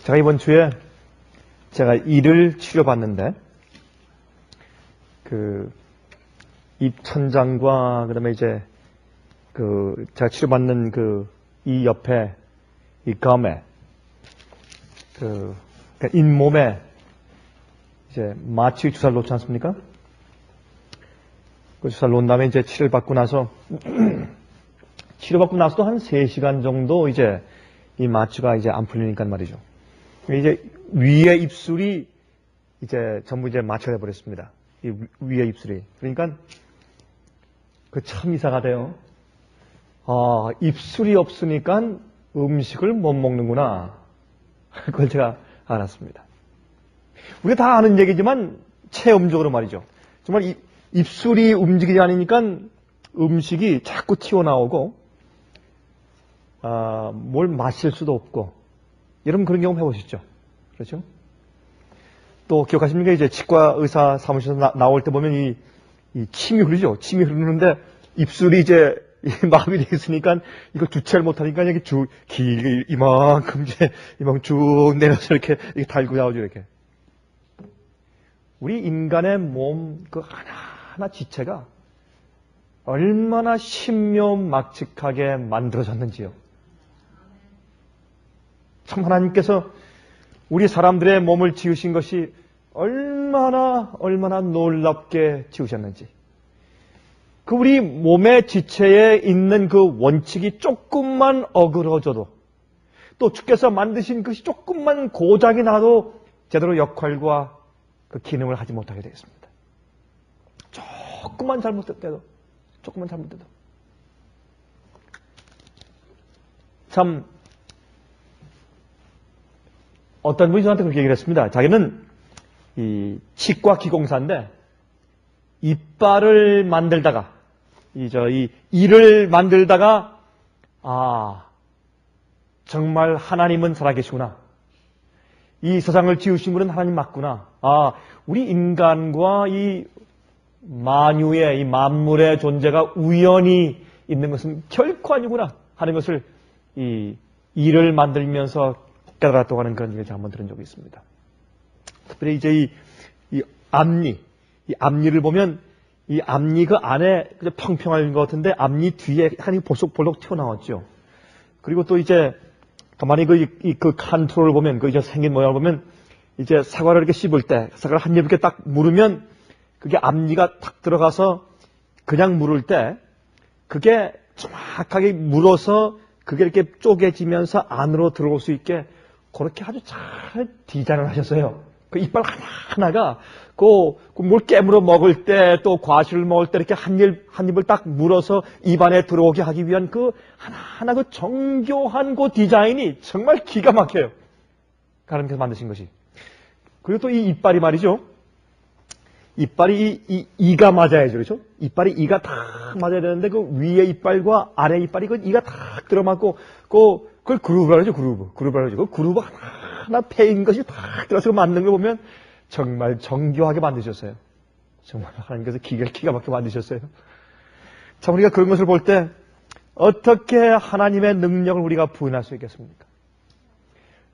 제가 이번 주에 제가 이를 치료받는데 입천장과 그다음에 이제 제가 치료받는 이 옆에 이 검에 그러니까 잇몸에 이제 마취 주사를 놓지 않습니까? 그 주사를 놓은 다음에 이제 치료를 받고 나서 치료받고 나서도 한 3시간 정도 이제 이 마취가 이제 안 풀리니까 말이죠. 이제 위에 입술이 이제 전부 이제 마취가 돼버렸습니다. 이 위에 입술이. 그러니까 참 이상하다 돼요. 입술이 없으니까 음식을 못 먹는구나. 그걸 제가 알았습니다. 우리가 다 아는 얘기지만 체험적으로 말이죠. 정말 입술이 움직이지 않으니까 음식이 자꾸 튀어나오고 뭘 마실 수도 없고 여러분 그런 경험 해보셨죠? 그렇죠? 또 기억하십니까? 이제 치과 의사 사무실에서 나올 때 보면 이 침이 흐르죠? 침이 흐르는데 입술이 이제 마비되어 있으니까 이걸 주체를 못하니까 여기 길게 이만큼 쭉 내려서 이렇게 달고 나오죠, 이렇게. 우리 인간의 몸 하나하나 지체가 얼마나 신묘막측하게 만들어졌는지요. 참 하나님께서 우리 사람들의 몸을 지으신 것이 얼마나 놀랍게 지으셨는지. 우리 몸의 지체에 있는 원칙이 조금만 어그러져도 또 주께서 만드신 것이 조금만 고장이 나도 제대로 역할과 기능을 하지 못하게 되겠습니다. 조금만 잘못돼도 참 어떤 분이 저한테 그렇게 얘기를 했습니다. 자기는 이 치과 기공사인데 이빨을 만들다가 이를 만들다가 정말 하나님은 살아계시구나. 이 세상을 지으신 분은 하나님 맞구나. 우리 인간과 이 만유의 이 만물의 존재가 우연히 있는 것은 결코 아니구나 하는 것을 이 이를 만들면서 깨달았다고 하는 그런 얘기를 제가 한번 들은 적이 있습니다. 특별히 이제 이 앞니를 보면 이 앞니 안에 평평한 것 같은데 앞니 뒤에 한이 볼록볼록 튀어나왔죠. 그리고 또 이제 가만히 컨트롤을 보면 이제 생긴 모양을 보면 이제 사과를 이렇게 씹을 때 사과를 한 입 이렇게 딱 물으면 그게 앞니가 탁 들어가서 그냥 물을 때 그게 정확하게 물어서 그게 이렇게 쪼개지면서 안으로 들어올 수 있게 그렇게 아주 잘 디자인을 하셨어요. 이빨 하나하나가 뭘 깨물어 먹을 때 또 과실을 먹을 때 이렇게 한 입을 딱 물어서 입안에 들어오게 하기 위한 하나하나 정교한 디자인이 정말 기가 막혀요. 하나님께서 만드신 것이. 그리고 또 이 이빨이 말이죠. 이빨이 이가 맞아야죠. 그렇죠? 이빨이 이가 딱 맞아야 되는데 위에 이빨과 아래 이빨이 이가 딱 들어맞고 그걸 그루브라고 하죠. 그루브라고 하죠. 그루브 하나 패인 것이 딱 들어서 만든 걸 보면 정말 정교하게 만드셨어요. 정말 하나님께서 기가 막히게 만드셨어요. 참 우리가 그런 것을 볼 때 어떻게 하나님의 능력을 우리가 부인할 수 있겠습니까?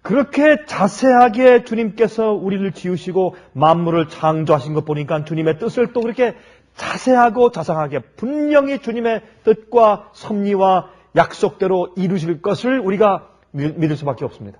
그렇게 자세하게 주님께서 우리를 지으시고 만물을 창조하신 것 보니까 주님의 뜻을 또 그렇게 자세하고 자상하게 분명히 주님의 뜻과 섭리와 약속대로 이루실 것을 우리가 믿을 수밖에 없습니다.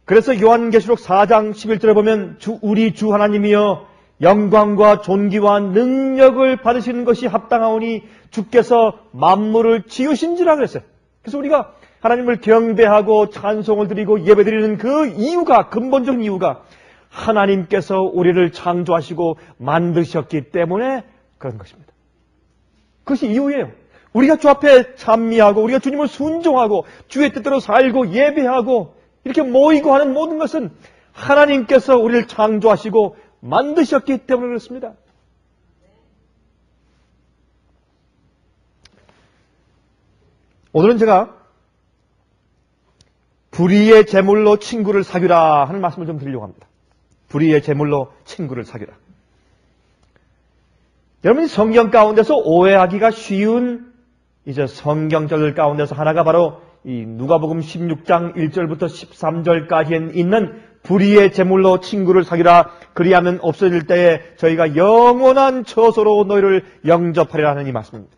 그래서 요한계시록 4장 11절에 보면 우리 주 하나님이여 영광과 존귀와 능력을 받으시는 것이 합당하오니 주께서 만물을 지으신지라 그랬어요. 그래서 우리가 하나님을 경배하고 찬송을 드리고 예배드리는 그 이유가, 근본적인 이유가 하나님께서 우리를 창조하시고 만드셨기 때문에 그런 것입니다. 그것이 이유예요. 우리가 주 앞에 찬미하고 우리가 주님을 순종하고 주의 뜻대로 살고 예배하고 이렇게 모이고 하는 모든 것은 하나님께서 우리를 창조하시고 만드셨기 때문에 그렇습니다. 오늘은 제가 불의의 제물로 친구를 사귀라 하는 말씀을 좀 드리려고 합니다. 불의의 제물로 친구를 사귀라. 여러분이 성경 가운데서 오해하기가 쉬운 이제 성경절 가운데서 하나가 바로 이 누가복음 16장 1절부터 13절까지에 있는 불의의 제물로 친구를 사귀라 그리하면 없어질 때에 저희가 영원한 처소로 너희를 영접하리라 하는 이 말씀입니다.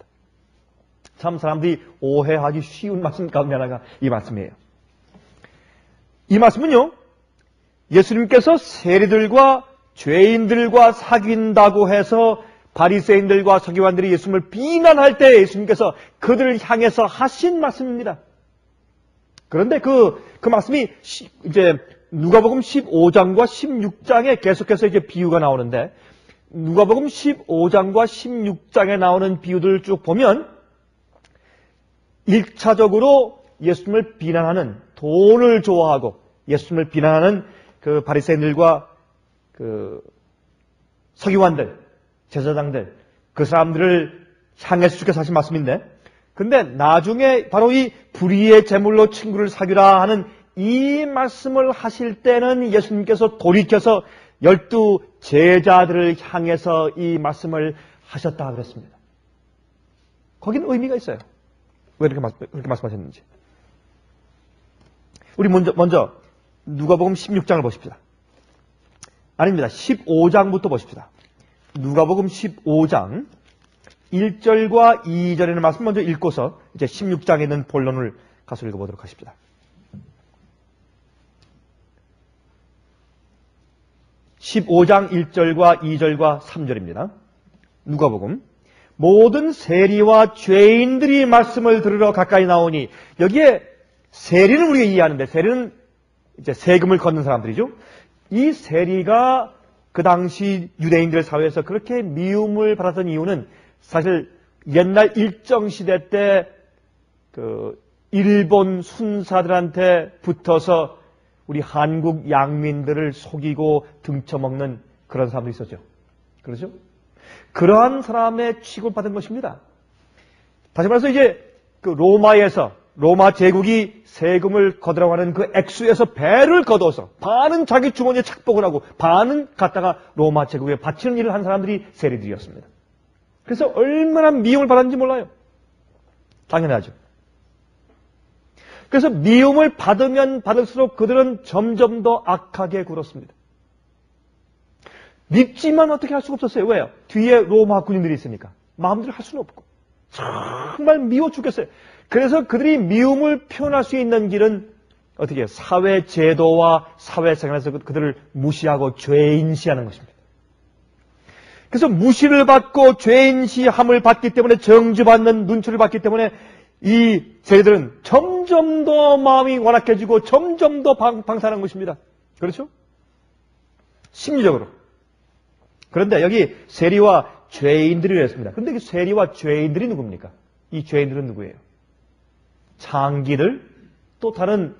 참 사람들이 오해하기 쉬운 말씀 가운데 하나가 이 말씀이에요. 이 말씀은요, 예수님께서 세리들과 죄인들과 사귄다고 해서 바리새인들과 서기관들이 예수님을 비난할 때 예수님께서 그들을 향해서 하신 말씀입니다. 그런데 그 말씀이 이제 누가복음 15장과 16장에 계속해서 이제 비유가 나오는데, 누가복음 15장과 16장에 나오는 비유들을 쭉 보면 1차적으로 예수님을 비난하는, 돈을 좋아하고 예수님을 비난하는 그 바리새인들과 그 서기관들, 제사장들, 그 사람들을 향해서 주께서 하신 말씀인데, 근데 나중에 바로 이 불의의 제물로 친구를 사귀라 하는 이 말씀을 하실 때는 예수님께서 돌이켜서 12 제자들을 향해서 이 말씀을 하셨다 그랬습니다. 거기는 의미가 있어요. 왜 그렇게 말씀하셨는지. 우리 먼저 누가복음 16장을 보십시다. 아닙니다. 15장부터 보십시다. 누가복음 15장 1절과 2절에 있는 말씀 먼저 읽고서 이제 16장에 있는 본론을 가서 읽어보도록 하십시다. 15장 1절과 2절과 3절입니다. 누가복음. 모든 세리와 죄인들이 말씀을 들으러 가까이 나오니, 여기에 세리는 우리가 이해하는데, 세리는 이제 세금을 걷는 사람들이죠. 이 세리가 그 당시 유대인들 사회에서 그렇게 미움을 받았던 이유는 사실 옛날 일정시대 때 그 일본 순사들한테 붙어서 우리 한국 양민들을 속이고 등쳐먹는 그런 사람도 있었죠. 그렇죠? 그러한 사람의 취급받은 것입니다. 다시 말해서 이제 그 로마 제국이 세금을 걷으라고 하는 그 액수에서 배를 걷어서 반은 자기 주머니에 착복을 하고 반은 갖다가 로마 제국에 바치는 일을 한 사람들이 세리들이었습니다. 그래서 얼마나 미움을 받았는지 몰라요. 당연하죠. 그래서 미움을 받으면 받을수록 그들은 점점 더 악하게 굴었습니다. 믿지만 어떻게 할 수가 없었어요. 왜요? 뒤에 로마 군인들이 있으니까. 마음대로 할 수는 없고. 정말 미워 죽겠어요. 그래서 그들이 미움을 표현할 수 있는 길은 어떻게 해요? 사회 제도와 사회생활에서 그들을 무시하고 죄인시하는 것입니다. 그래서 무시를 받고 죄인시함을 받기 때문에, 정죄받는 눈초리를 받기 때문에 이 세리들은 점점 더 마음이 완악해지고 점점 더 방사하는 것입니다. 그렇죠? 심리적으로. 그런데 여기 세리와 죄인들이라 했습니다. 그런데 이 세리와 죄인들이 누굽니까? 이 죄인들은 누구예요? 장기들, 또 다른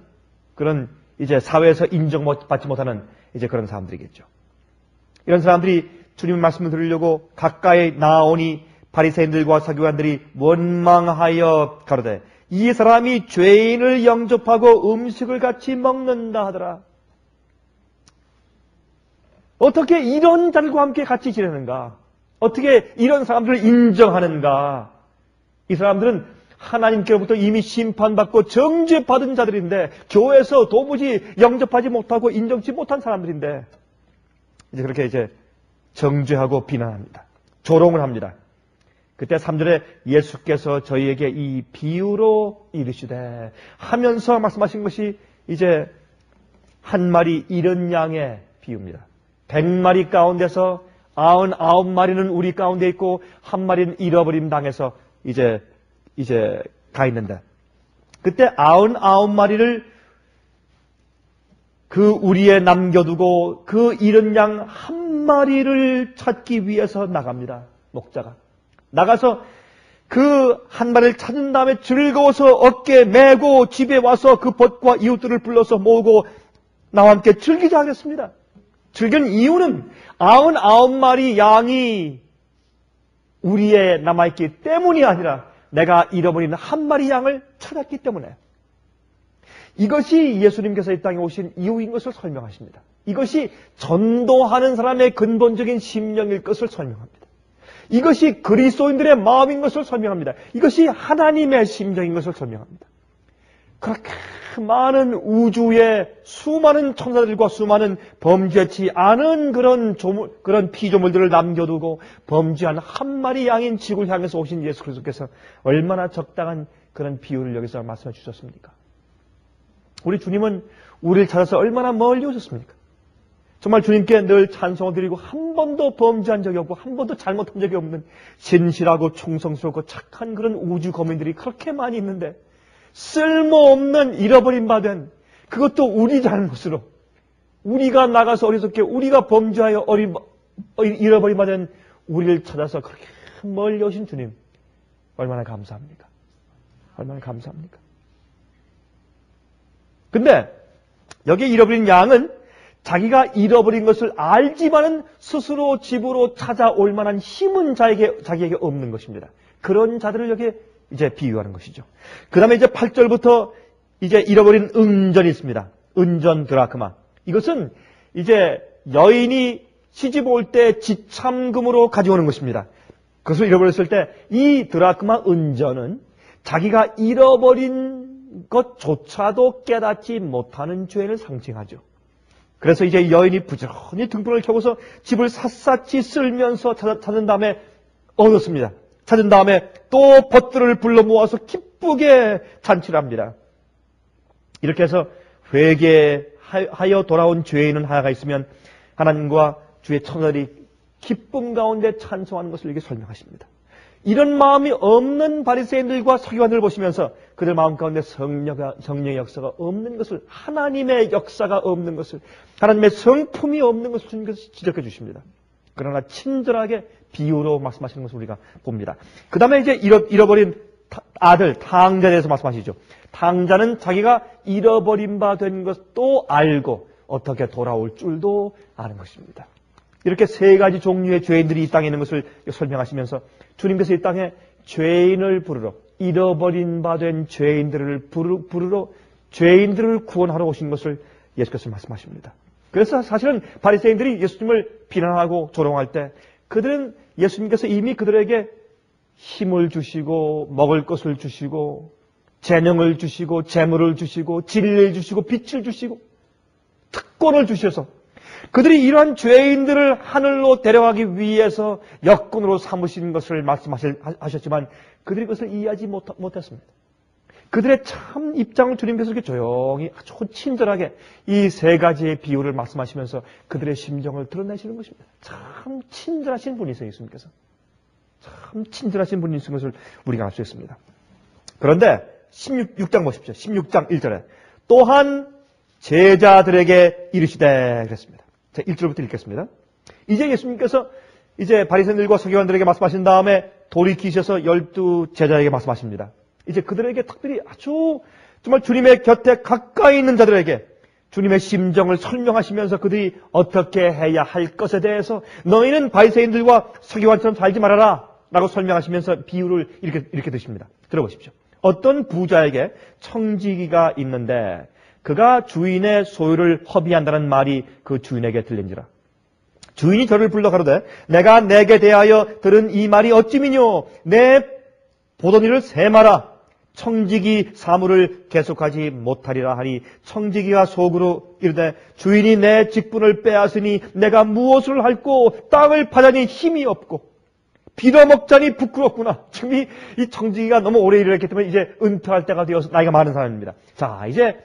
그런 이제 사회에서 인정받지 못하는 이제 그런 사람들이겠죠. 이런 사람들이 주님의 말씀을 들으려고 가까이 나오니 바리새인들과 서기관들이 원망하여 가로되 이 사람이 죄인을 영접하고 음식을 같이 먹는다 하더라. 어떻게 이런 자들과 함께 같이 지내는가? 어떻게 이런 사람들을 인정하는가? 이 사람들은 하나님께로부터 이미 심판받고 정죄받은 자들인데, 교회에서 도무지 영접하지 못하고 인정치 못한 사람들인데, 이제 그렇게 이제 정죄하고 비난합니다. 조롱을 합니다. 그때 3절에 예수께서 저희에게 이 비유로 이르시되 하면서 말씀하신 것이 이제 한 마리 잃은 양의 비유입니다. 100마리 가운데서 99마리는 우리 가운데 있고 한 마리는 잃어버림 당해서 이제 가 있는데, 그때 99마리를 그 우리에 남겨두고 그 잃은 양 한 마리를 찾기 위해서 나갑니다. 목자가 나가서 그 한 마리를 찾은 다음에 즐거워서 어깨에 메고 집에 와서 그 벗과 이웃들을 불러서 모으고 나와 함께 즐기자 하겠습니다. 즐긴 이유는 99마리 양이 우리에 남아있기 때문이 아니라 내가 잃어버린 한 마리 양을 찾았기 때문에, 이것이 예수님께서 이 땅에 오신 이유인 것을 설명하십니다. 이것이 전도하는 사람의 근본적인 심령일 것을 설명합니다. 이것이 그리스도인들의 마음인 것을 설명합니다. 이것이 하나님의 심정인 것을 설명합니다. 그렇게 많은 우주의 수많은 천사들과 수많은 범죄치 않은 그런 피조물들을 남겨두고 범죄한 한 마리 양인 지구를 향해서 오신 예수 그리스도께서 얼마나 적당한 그런 비유를 여기서 말씀해 주셨습니까? 우리 주님은 우리를 찾아서 얼마나 멀리 오셨습니까? 정말 주님께 늘 찬송을 드리고 한 번도 범죄한 적이 없고 한 번도 잘못한 적이 없는 진실하고 충성스럽고 착한 그런 우주 거민들이 그렇게 많이 있는데 쓸모없는 잃어버린 바 된 그것도 우리 잘못으로 우리가 나가서 어리석게 우리가 범죄하여 잃어버린 바 된 우리를 찾아서 그렇게 멀리 오신 주님 얼마나 감사합니까? 얼마나 감사합니까? 근데 여기 잃어버린 양은 자기가 잃어버린 것을 알지만은 스스로 집으로 찾아올 만한 힘은 자기에게 없는 것입니다. 그런 자들을 여기 이제 비유하는 것이죠. 그 다음에 이제 8절부터 이제 잃어버린 은전이 있습니다. 은전 드라크마. 이것은 이제 여인이 시집 올 때 지참금으로 가져오는 것입니다. 그것을 잃어버렸을 때 이 드라크마 은전은 자기가 잃어버린 것조차도 깨닫지 못하는 죄를 상징하죠. 그래서 이제 여인이 부지런히 등불을 켜고서 집을 샅샅이 쓸면서 찾은 다음에 얻었습니다. 찾은 다음에 또 벗들을 불러 모아서 기쁘게 잔치를 합니다. 이렇게 해서 회개하여 돌아온 죄인은 하나가 있으면 하나님과 주의 천사들이 기쁨 가운데 찬송하는 것을 이렇게 설명하십니다. 이런 마음이 없는 바리새인들과 서기관들을 보시면서 그들 마음 가운데 성령의 역사가 없는 것을, 하나님의 역사가 없는 것을, 하나님의 성품이 없는 것을 주님께서 지적해 주십니다. 그러나 친절하게 비유로 말씀하시는 것을 우리가 봅니다. 그 다음에 이제 잃어버린 아들, 탕자에 대해서 말씀하시죠. 탕자는 자기가 잃어버린 바 된 것도 알고 어떻게 돌아올 줄도 아는 것입니다. 이렇게 세 가지 종류의 죄인들이 이 땅에 있는 것을 설명하시면서 주님께서 이 땅에 죄인을 부르러, 잃어버린 바 된 죄인들을 부르러 죄인들을 구원하러 오신 것을 예수께서 말씀하십니다. 그래서 사실은 바리새인들이 예수님을 비난하고 조롱할 때 그들은 예수님께서 이미 그들에게 힘을 주시고 먹을 것을 주시고 재능을 주시고 재물을 주시고 진리를 주시고 빛을 주시고 특권을 주셔서 그들이 이러한 죄인들을 하늘로 데려가기 위해서 역군으로 삼으신 것을 말씀하셨지만 그들이 그것을 이해하지 못했습니다. 그들의 참 입장을 주님께서 이렇게 조용히 아주 친절하게 이 세 가지의 비유를 말씀하시면서 그들의 심정을 드러내시는 것입니다. 참 친절하신 분이세요, 예수님께서. 참 친절하신 분이신 것을 우리가 알 수 있습니다. 그런데 16장 보십시오. 16장 1절에 또한 제자들에게 이르시되 그랬습니다. 자, 1절부터 읽겠습니다. 이제 예수님께서 이제 바리새인들과 서기관들에게 말씀하신 다음에 돌이키셔서 12 제자에게 말씀하십니다. 이제 그들에게 특별히 아주 정말 주님의 곁에 가까이 있는 자들에게 주님의 심정을 설명하시면서 그들이 어떻게 해야 할 것에 대해서 너희는 바리새인들과 서기관처럼 살지 말아라 라고 설명하시면서 비유를 이렇게 드십니다. 들어보십시오. 어떤 부자에게 청지기가 있는데 그가 주인의 소유를 허비한다는 말이 그 주인에게 들린지라. 주인이 저를 불러 가로되 내가 내게 대하여 들은 이 말이 어찌미뇨 내 보던 일을 세마라. 청지기 사물을 계속하지 못하리라 하니 청지기가 속으로 이르되 주인이 내 직분을 빼앗으니 내가 무엇을 할꼬 땅을 파자니 힘이 없고 빌어먹자니 부끄럽구나. 지금 이 청지기가 너무 오래 일을 했기 때문에 이제 은퇴할 때가 되어서 나이가 많은 사람입니다. 자, 이제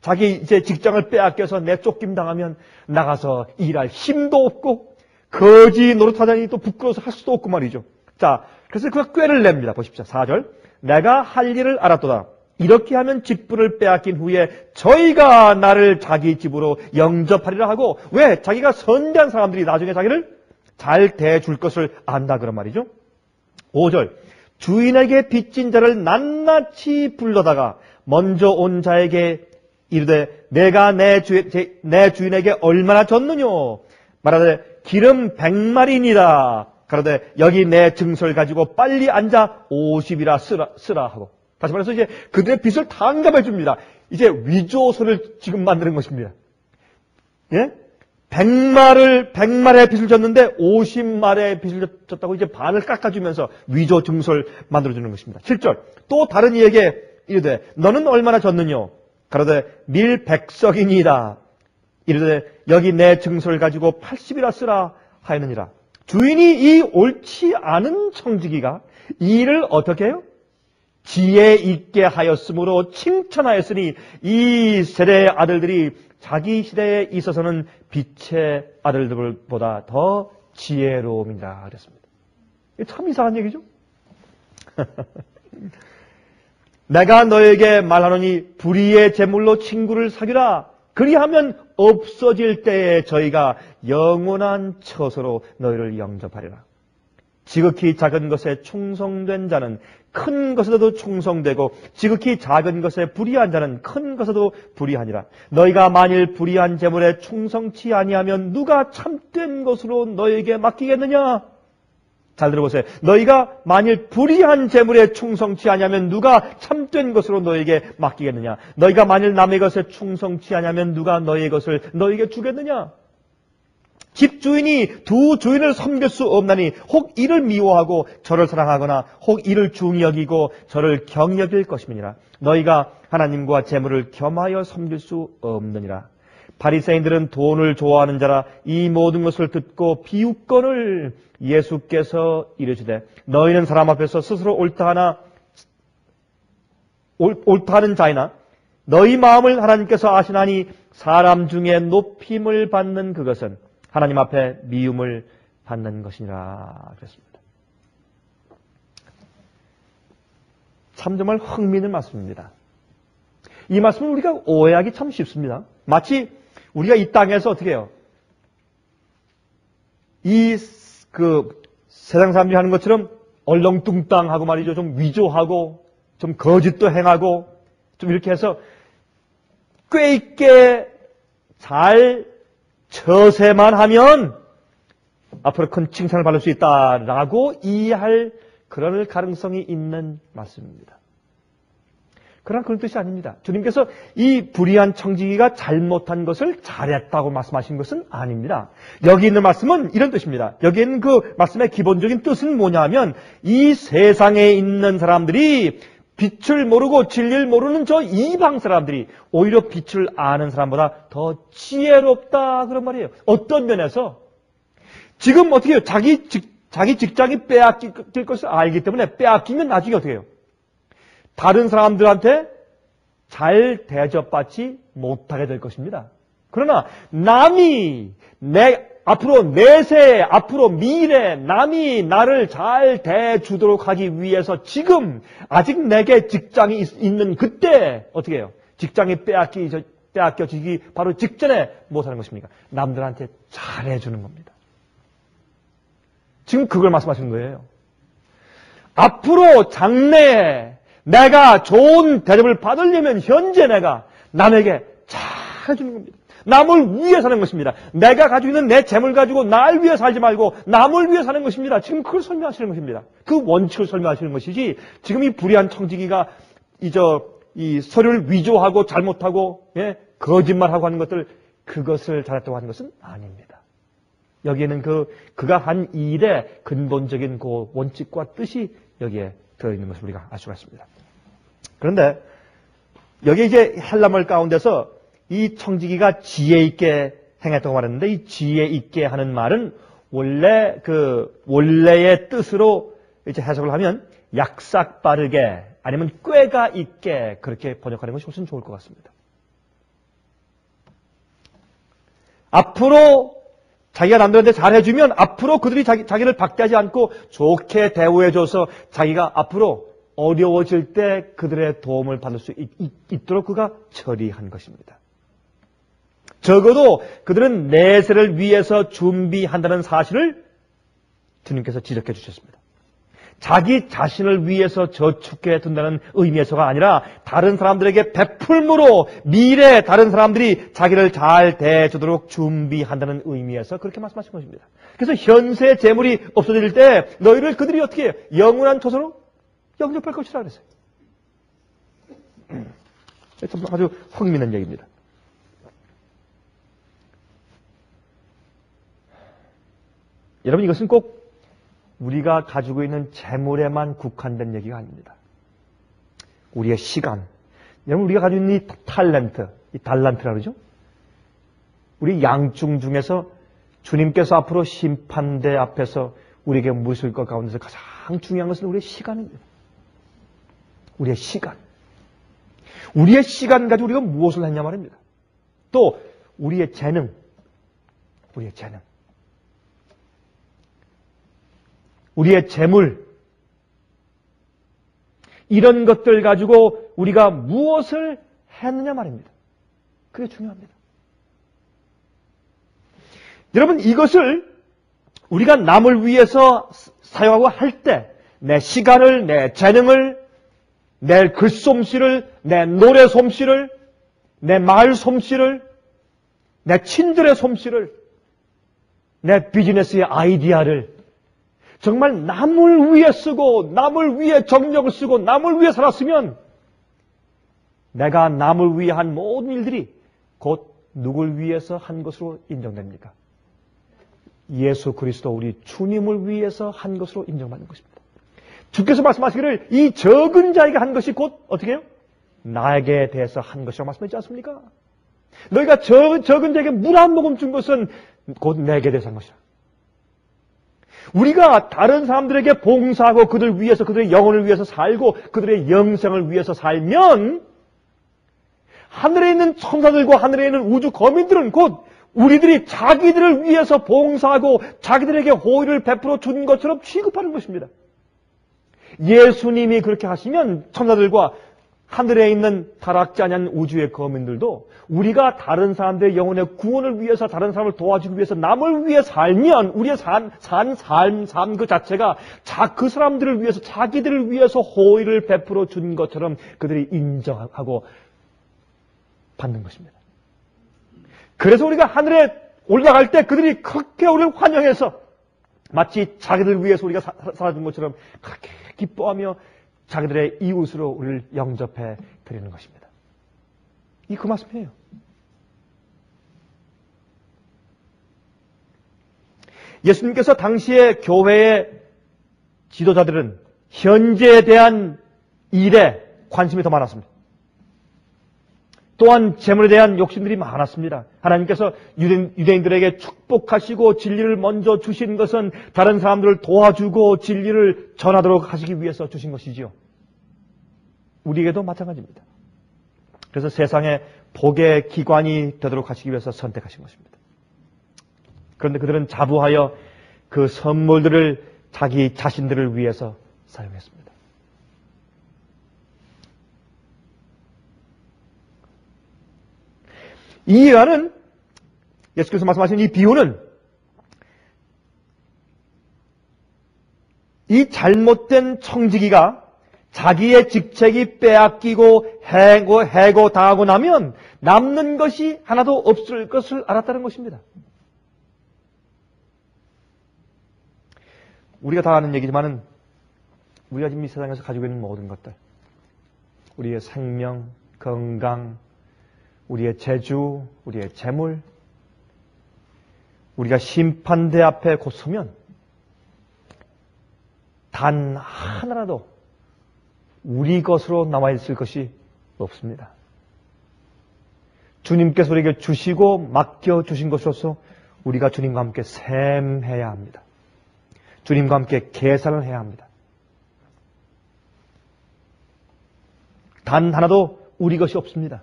자기 이제 직장을 빼앗겨서 내쫓김 당하면 나가서 일할 힘도 없고 거지 노릇하자니 또 부끄러워서 할 수도 없고 말이죠. 자, 그래서 그가 꾀를 냅니다. 보십시오. 4절. 내가 할 일을 알았도다. 이렇게 하면 직분을 빼앗긴 후에 저희가 나를 자기 집으로 영접하리라 하고 왜? 자기가 선대한 사람들이 나중에 자기를 잘 대줄 것을 안다 그런 말이죠. 5절. 주인에게 빚진 자를 낱낱이 불러다가 먼저 온 자에게 이르되 내가 내 주인에게 얼마나 졌느뇨 말하되 기름 100마리니라 가로되 여기 내 증서를 가지고 빨리 앉아 50이라 쓰라 하고 다시 말해서 이제 그들의 빚을 탕감해 줍니다. 이제 위조서를 지금 만드는 것입니다. 예? 100말의 빚을 졌는데 50말의 빚을 졌다고 이제 반을 깎아주면서 위조 증서를 만들어주는 것입니다. 7절. 또 다른 이에게 이르되 너는 얼마나 졌느뇨? 가로되 밀 100석이니이다. 이르되 여기 내 증서를 가지고 80이라 쓰라 하였느니라. 주인이 이 옳지 않은 청지기가 이 일을 어떻게 해요? 지혜 있게 하였으므로 칭찬하였으니 이 세대의 아들들이 자기 시대에 있어서는 빛의 아들들보다 더 지혜로움이라 그랬습니다. 참 이상한 얘기죠? 내가 너에게 말하노니 불의의 제물로 친구를 사귀라. 그리하면 없어질 때에 저희가 영원한 처소로 너희를 영접하리라. 지극히 작은 것에 충성된 자는 큰 것에도 충성되고 지극히 작은 것에 불의한 자는 큰 것에도 불의하니라. 너희가 만일 불의한 제물에 충성치 아니하면 누가 참된 것으로 너희에게 맡기겠느냐? 잘 들어보세요. 너희가 만일 불의한 제물에 충성치 아니하면 누가 참된 것으로 너희에게 맡기겠느냐? 너희가 만일 남의 것에 충성치 아니하면 누가 너희의 것을 너희에게 주겠느냐? 집주인이 두 주인을 섬길 수 없나니 혹 이를 미워하고 저를 사랑하거나 혹 이를 중히 여기고 저를 경히 여길 것임이니라. 너희가 하나님과 재물을 겸하여 섬길 수 없느니라. 바리새인들은 돈을 좋아하는 자라. 이 모든 것을 듣고 비웃거늘 예수께서 이르시되 너희는 사람 앞에서 스스로 옳다 하는 자이나 너희 마음을 하나님께서 아시나니 사람 중에 높임을 받는 그것은 하나님 앞에 미움을 받는 것이니라 그랬습니다. 참 정말 흥미있는 말씀입니다. 이 말씀을 우리가 오해하기 참 쉽습니다. 마치 우리가 이 땅에서 어떻게 해요? 세상 사람들이 하는 것처럼 얼렁뚱땅하고 말이죠. 좀 위조하고 좀 거짓도 행하고 좀 이렇게 해서 꽤 있게 잘 처세만 하면 앞으로 큰 칭찬을 받을 수 있다라고 이해할 그럴 가능성이 있는 말씀입니다. 그러나 그런 뜻이 아닙니다. 주님께서 이 불의한 청지기가 잘못한 것을 잘했다고 말씀하신 것은 아닙니다. 여기 있는 말씀은 이런 뜻입니다. 여기 있는 그 말씀의 기본적인 뜻은 뭐냐면 이 세상에 있는 사람들이 빛을 모르고 진리를 모르는 저 이방 사람들이 오히려 빛을 아는 사람보다 더 지혜롭다 그런 말이에요. 어떤 면에서 지금 어떻게 해요? 자기 직장이 빼앗길 것을 알기 때문에 빼앗기면 나중에 어떻게 해요? 다른 사람들한테 잘 대접받지 못하게 될 것입니다. 그러나 남이 앞으로 내세, 앞으로 미래 남이 나를 잘 대주도록 하기 위해서 지금 아직 내게 직장이 있는 그때 어떻게 해요? 직장이 빼앗겨지기 바로 직전에 무엇하는 것입니까? 남들한테 잘해주는 겁니다. 지금 그걸 말씀하시는 거예요. 앞으로 장래에 내가 좋은 대접을 받으려면 현재 내가 남에게 잘해주는 겁니다. 남을 위해 사는 것입니다. 내가 가지고 있는 내 재물 가지고 날 위해 살지 말고 남을 위해 사는 것입니다. 지금 그걸 설명하시는 것입니다. 그 원칙을 설명하시는 것이지 지금 이 불의한 청지기가 이 서류를 위조하고 잘못하고 거짓말하고 하는 것들 그것을 잘했다고 하는 것은 아닙니다. 여기에는 그가 한 일의 근본적인 그 원칙과 뜻이 여기에 들어있는 것을 우리가 알 수가 있습니다. 그런데 여기 이제 헬라말 가운데서 이 청지기가 지혜 있게 행했다고 말했는데 이 지혜 있게 하는 말은 원래의 뜻으로 이제 해석을 하면 약삭 빠르게 아니면 꾀가 있게 그렇게 번역하는 것이 훨씬 좋을 것 같습니다. 앞으로 자기가 남들한테 잘해주면 앞으로 그들이 자기를 박대하지 않고 좋게 대우해줘서 자기가 앞으로 어려워질 때 그들의 도움을 받을 수 있도록 그가 처리한 것입니다. 적어도 그들은 내세를 위해서 준비한다는 사실을 주님께서 지적해 주셨습니다. 자기 자신을 위해서 저축해 둔다는 의미에서가 아니라 다른 사람들에게 베풀므로 미래에 다른 사람들이 자기를 잘 대해주도록 준비한다는 의미에서 그렇게 말씀하신 것입니다. 그래서 현세 재물이 없어질 때 너희를 그들이 어떻게 해요? 영원한 처소로 영접할 것이라 그랬어요. 아주 흥미있는 얘기입니다. 여러분 이것은 꼭 우리가 가지고 있는 재물에만 국한된 얘기가 아닙니다. 우리의 시간. 여러분, 우리가 가지고 있는 이 탤런트, 이 달란트라 그러죠? 우리 양중 중에서 주님께서 앞으로 심판대 앞에서 우리에게 물으실 것 가운데서 가장 중요한 것은 우리의 시간입니다. 우리의 시간. 우리의 시간 가지고 우리가 무엇을 했냐 말입니다. 또 우리의 재능. 우리의 재능. 우리의 재물. 이런 것들 가지고 우리가 무엇을 했느냐 말입니다. 그게 중요합니다. 여러분, 이것을 우리가 남을 위해서 사용하고 할 때 내 시간을, 내 재능을, 내 글솜씨를, 내 노래 솜씨를, 내 말 솜씨를, 내 친들의 솜씨를, 내 비즈니스의 아이디어를 정말 남을 위해 쓰고 남을 위해 정력을 쓰고 남을 위해 살았으면 내가 남을 위해 한 모든 일들이 곧 누굴 위해서 한 것으로 인정됩니까? 예수 그리스도 우리 주님을 위해서 한 것으로 인정받는 것입니다. 주께서 말씀하시기를 이 적은 자에게 한 것이 곧 어떻게 해요? 나에게 대해서 한 것이라고 말씀하지 않습니까? 너희가 적은 자에게 물 한 모금 준 것은 곧 내게 대해서 한 것이라. 우리가 다른 사람들에게 봉사하고 그들 위해서 그들의 영혼을 위해서 살고 그들의 영생을 위해서 살면 하늘에 있는 천사들과 하늘에 있는 우주 거민들은 곧 우리들이 자기들을 위해서 봉사하고 자기들에게 호의를 베풀어 준 것처럼 취급하는 것입니다. 예수님이 그렇게 하시면 천사들과 하늘에 있는 타락지 아니한 우주의 거민들도 우리가 다른 사람들의 영혼의 구원을 위해서 다른 사람을 도와주기 위해서 남을 위해 살면 우리의 삶 그 자체가 그 사람들을 위해서 자기들을 위해서 호의를 베풀어 준 것처럼 그들이 인정하고 받는 것입니다. 그래서 우리가 하늘에 올라갈 때 그들이 그렇게 우리를 환영해서 마치 자기들 위해서 우리가 살아준 것처럼 그렇게 기뻐하며 자기들의 이웃으로 우리를 영접해 드리는 것입니다. 이 그 말씀이에요. 예수님께서 당시의 교회의 지도자들은 현재에 대한 일에 관심이 더 많았습니다. 또한 재물에 대한 욕심들이 많았습니다. 하나님께서 유대인들에게 축복하시고 진리를 먼저 주신 것은 다른 사람들을 도와주고 진리를 전하도록 하시기 위해서 주신 것이지요. 우리에게도 마찬가지입니다. 그래서 세상에 복의 기관이 되도록 하시기 위해서 선택하신 것입니다. 그런데 그들은 자부하여 그 선물들을 자기 자신들을 위해서 사용했습니다. 이 예화는 예수께서 말씀하신 이 비유는 이 잘못된 청지기가 자기의 직책이 빼앗기고 해고당하고 나면 남는 것이 하나도 없을 것을 알았다는 것입니다. 우리가 다 아는 얘기지만은 우리가 지금 이 세상에서 가지고 있는 모든 것들, 우리의 생명, 건강, 우리의 재주, 우리의 재물, 우리가 심판대 앞에 곧 서면 단 하나라도 우리 것으로 남아있을 것이 없습니다. 주님께서 우리에게 주시고 맡겨주신 것으로서 우리가 주님과 함께 셈해야 합니다. 주님과 함께 계산을 해야 합니다. 단 하나도 우리 것이 없습니다.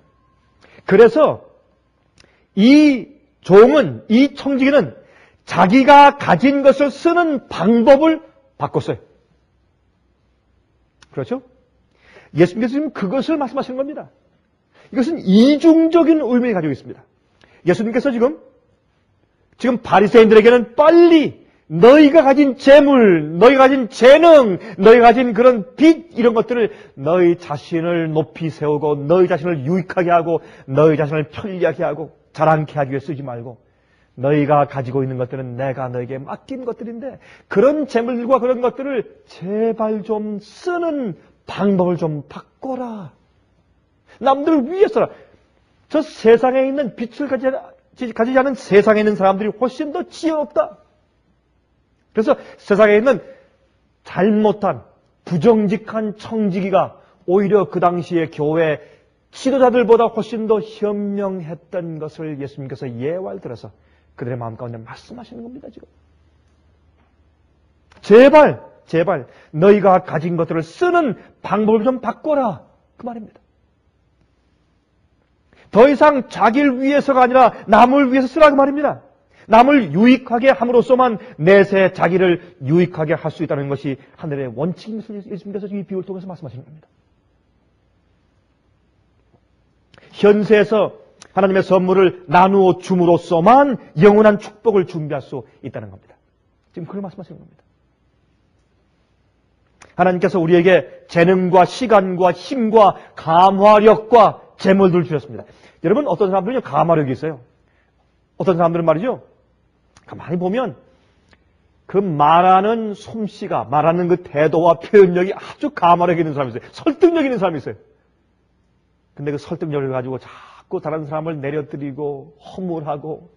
그래서 이 종은, 이 청지기는 자기가 가진 것을 쓰는 방법을 바꿨어요. 그렇죠? 예수님께서 지금 그것을 말씀하시는 겁니다. 이것은 이중적인 의미를 가지고 있습니다. 예수님께서 지금 바리새인들에게는 빨리 너희가 가진 재물, 너희가 가진 재능, 너희가 가진 그런 빚 이런 것들을 너희 자신을 높이 세우고 너희 자신을 유익하게 하고 너희 자신을 편리하게 하고 자랑케 하기 위해 쓰지 말고 너희가 가지고 있는 것들은 내가 너에게 맡긴 것들인데 그런 재물들과 그런 것들을 제발 좀 쓰는 방법을 좀 바꿔라. 남들을 위해서라. 저 세상에 있는 빛을 가지지 않은 세상에 있는 사람들이 훨씬 더 지혜롭다. 그래서 세상에 있는 잘못한 부정직한 청지기가 오히려 그 당시에 교회 지도자들보다 훨씬 더 현명했던 것을 예수님께서 예화를 들어서 그들의 마음 가운데 말씀하시는 겁니다, 지금. 제발 너희가 가진 것들을 쓰는 방법을 좀 바꿔라, 그 말입니다. 더 이상 자기를 위해서가 아니라 남을 위해서 쓰라, 그 말입니다. 남을 유익하게 함으로써만 내세 자기를 유익하게 할 수 있다는 것이 하늘의 원칙임을 예수님께서 이 비유를 통해서 말씀하시는 겁니다. 현세에서 하나님의 선물을 나누어 줌으로써만 영원한 축복을 준비할 수 있다는 겁니다. 지금 그걸 말씀하시는 겁니다. 하나님께서 우리에게 재능과 시간과 힘과 감화력과 재물들을 주셨습니다. 여러분, 어떤 사람들은요, 감화력이 있어요. 어떤 사람들은 말이죠, 가만히 보면 그 말하는 솜씨가, 말하는 그 태도와 표현력이 아주 감화력 있는 사람이 있어요. 설득력 있는 사람이 있어요. 근데 그 설득력을 가지고 자꾸 다른 사람을 내려뜨리고 허물하고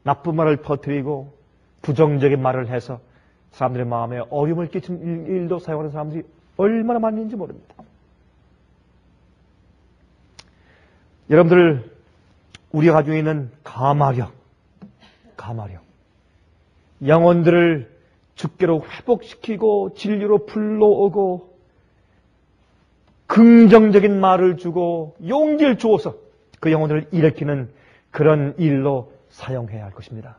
나쁜 말을 퍼뜨리고 부정적인 말을 해서 사람들의 마음에 어려움을 끼치는 일도 사용하는 사람들이 얼마나 많은지 모릅니다. 여러분들, 우리가 가지고 있는 감화력, 영혼들을 주께로 회복시키고 진리로 불러오고 긍정적인 말을 주고 용기를 주어서 그 영혼들을 일으키는 그런 일로 사용해야 할 것입니다.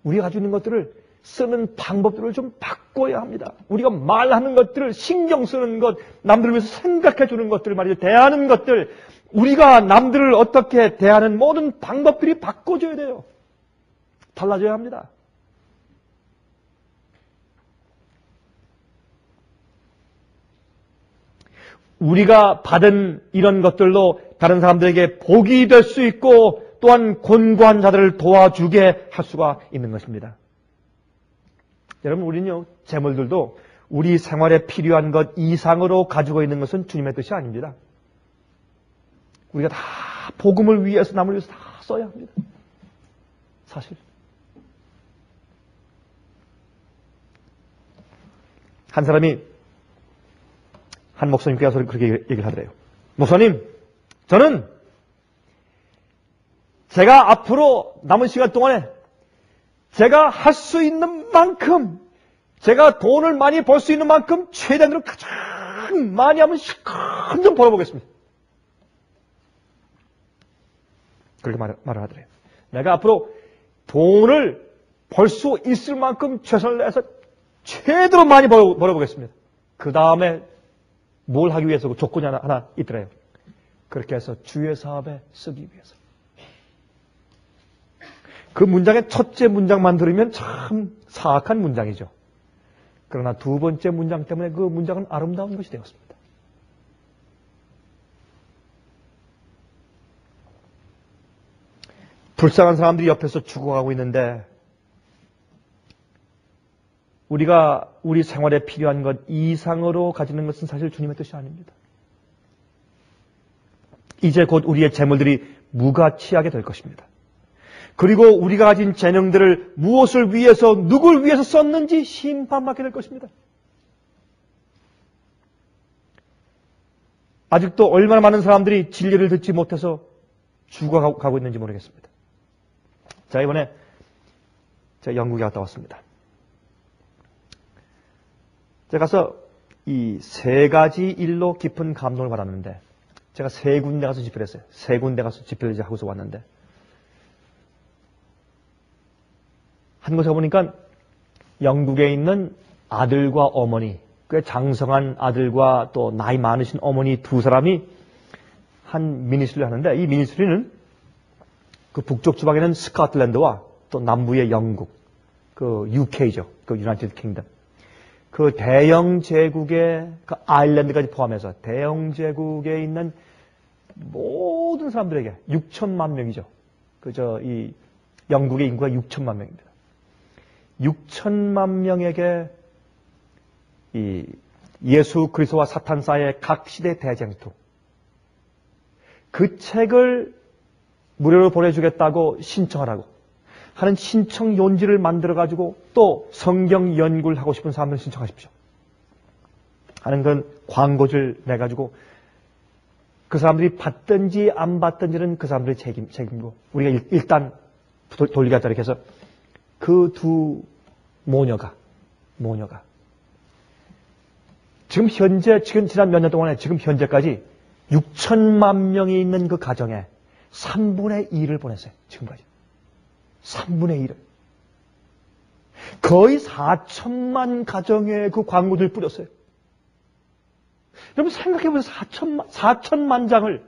우리가 가지고 있는 것들을 쓰는 방법들을 좀 바꿔야 합니다. 우리가 말하는 것들을 신경 쓰는 것, 남들을 위해서 생각해 주는 것들 말이죠. 대하는 것들, 우리가 남들을 어떻게 대하는 모든 방법들이 바꿔줘야 돼요. 달라져야 합니다. 우리가 받은 이런 것들로 다른 사람들에게 복이 될 수 있고 또한 곤고한 자들을 도와주게 할 수가 있는 것입니다. 여러분, 우리는요, 재물들도 우리 생활에 필요한 것 이상으로 가지고 있는 것은 주님의 뜻이 아닙니다. 우리가 다 복음을 위해서, 남을 위해서 다 써야 합니다. 사실. 한 사람이 한 목사님께 가서 그렇게 얘기를 하더래요. 목사님, 저는 제가 앞으로 남은 시간 동안에 제가 할 수 있는 만큼, 제가 돈을 많이 벌 수 있는 만큼 최대한으로 가장 많이 하면 실컷 좀 벌어보겠습니다. 그렇게 말을 하더래요. 내가 앞으로 돈을 벌 수 있을 만큼 최선을 다해서 최대로 많이 벌어보겠습니다. 그 다음에 뭘 하기 위해서 그 조건이 하나 있더래요. 그렇게 해서 주의 사업에 쓰기 위해서. 그 문장의 첫째 문장만 들으면 참 사악한 문장이죠. 그러나 두 번째 문장 때문에 그 문장은 아름다운 것이 되었습니다. 불쌍한 사람들이 옆에서 죽어가고 있는데 우리가 우리 생활에 필요한 것 이상으로 가지는 것은 사실 주님의 뜻이 아닙니다. 이제 곧 우리의 재물들이 무가치하게 될 것입니다. 그리고 우리가 가진 재능들을 무엇을 위해서, 누굴 위해서 썼는지 심판받게 될 것입니다. 아직도 얼마나 많은 사람들이 진리를 듣지 못해서 죽어가고 있는지 모르겠습니다. 자, 이번에 제가 영국에 갔다 왔습니다. 제가 가서 이 세 가지 일로 깊은 감동을 받았는데, 제가 세 군데 가서 집회를 했어요. 세 군데 가서 집회를 하고서 왔는데, 한 곳에 보니까 영국에 있는 아들과 어머니, 꽤 장성한 아들과 또 나이 많으신 어머니 두 사람이 한 미니스트리를 하는데, 이 미니스트리는 그 북쪽 지방에는 스코틀랜드와 또 남부의 영국, 그 UK죠. 그 유나이티드 킹덤. 그 대영 제국의 그 아일랜드까지 포함해서 대영 제국에 있는 모든 사람들에게 6천만 명이죠. 이 영국의 인구가 6천만 명입니다. 6천만 명에게 이 예수 그리스도와 사탄 사이의 각 시대 대쟁투, 그 책을 무료로 보내주겠다고 신청하라고 하는 신청 용지를 만들어가지고 또 성경 연구를 하고 싶은 사람들 신청하십시오. 하는 그런 광고를 내가지고 그 사람들이 받든지 안 받든지는 그 사람들의 책임이고 우리가 일단 돌리게 하자 이렇게 해서 그 두 모녀가 지금 지난 몇 년 동안에 지금 현재까지 6천만 명이 있는 그 가정에 3분의 2를 보냈어요. 지금까지. 3분의 1을. 거의 4천만 가정에 그 광고들 뿌렸어요. 여러분 생각해보세요. 4천만 장을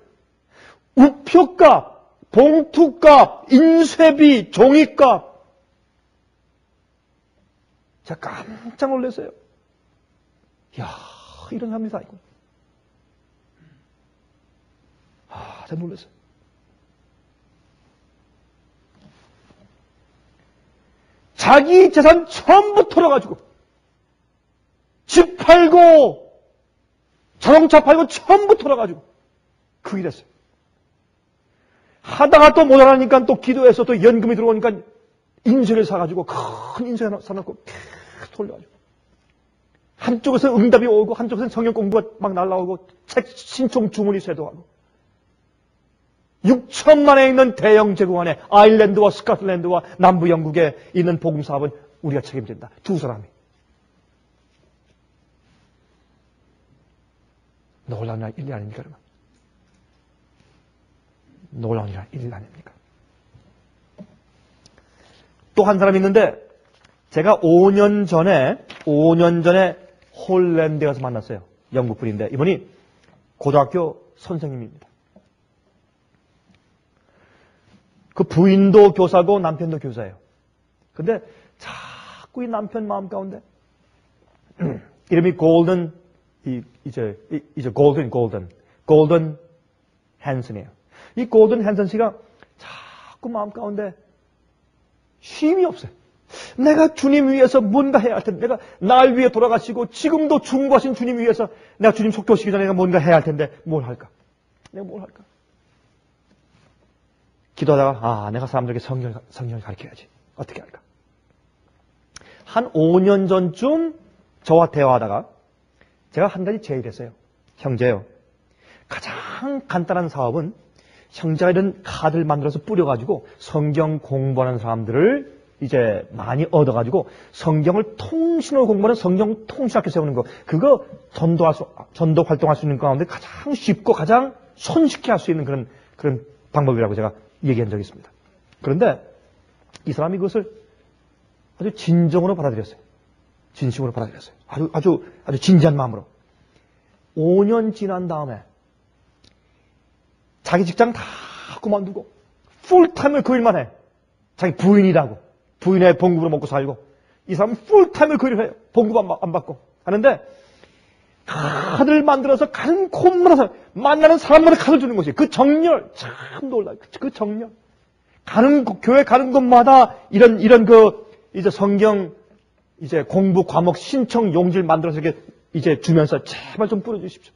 우표값, 봉투값, 인쇄비, 종이값. 제가 깜짝 놀랐어요. 이야, 이런 사람들이 다 있고. 제가 놀랐어요. 자기 재산 전부 털어가지고 집 팔고 자동차 팔고 전부 털어가지고 그 일했어요. 하다가 또 모자라니까 또 기도해서 또 연금이 들어오니까 인쇄를 사가지고 큰 인쇄 사놓고 계속 돌려가지고 한쪽에서 응답이 오고 한쪽에서는 성경 공부가 막 날라오고 책 신청 주문이 쇄도하고 6천만에 있는 대형 제국안에 아일랜드와 스코틀랜드와 남부 영국에 있는 복음 사업은 우리가 책임진다. 두 사람이. 놀라운 일 아닙니까, 여러분? 놀라운 일 아닙니까? 또 한 사람이 있는데 제가 5년 전에 홀랜드에 가서 만났어요. 영국 분인데 이분이 고등학교 선생님입니다. 그 부인도 교사고 남편도 교사예요. 근데 자꾸 이 남편 마음 가운데 이름이 골든 헨슨이에요. 이 골든 헨슨 씨가 자꾸 마음 가운데 쉼이 없어요. 내가 주님 위해서 뭔가 해야 할 텐데, 내가 날 위해 돌아가시고 지금도 중보하신 주님 위해서 내가 주님 속도시기 전에 내가 뭔가 해야 할 텐데 뭘 할까? 내가 뭘 할까? 기도하다가 내가 사람들에게 성경을 가르쳐야지. 어떻게 할까? 한 5년 전쯤 저와 대화하다가 제가 한 가지 제의했어요. 형제요. 가장 간단한 사업은 형제가 이런 카드를 만들어서 뿌려가지고 성경 공부하는 사람들을 이제 많이 얻어가지고 성경을 통신으로 공부하는 성경 통신학교 세우는 거. 그거 전도 활동할 수 있는 가운데 가장 쉽고 가장 손쉽게 할 수 있는 그런 방법이라고 제가 얘기한 적이 있습니다. 그런데 이 사람이 그것을 아주 진정으로 받아들였어요. 진심으로 받아들였어요. 아주 진지한 마음으로. 5년 지난 다음에 자기 직장 다 그만두고 풀타임을 그 일만 해. 자기 부인이라고. 부인의 봉급으로 먹고 살고. 이 사람은 풀타임을 그 일을 해요. 봉급 안 받고. 하는데 카드를 만들어서 가는 곳마다 만나는 사람마다 카드를 주는 것이 그 정열 참 놀라요. 그 정열. 교회 가는 곳마다 이런 이제 성경 이제 공부 과목 신청 용지를 만들어서 이렇게 이제 주면서 제발 좀 뿌려주십시오.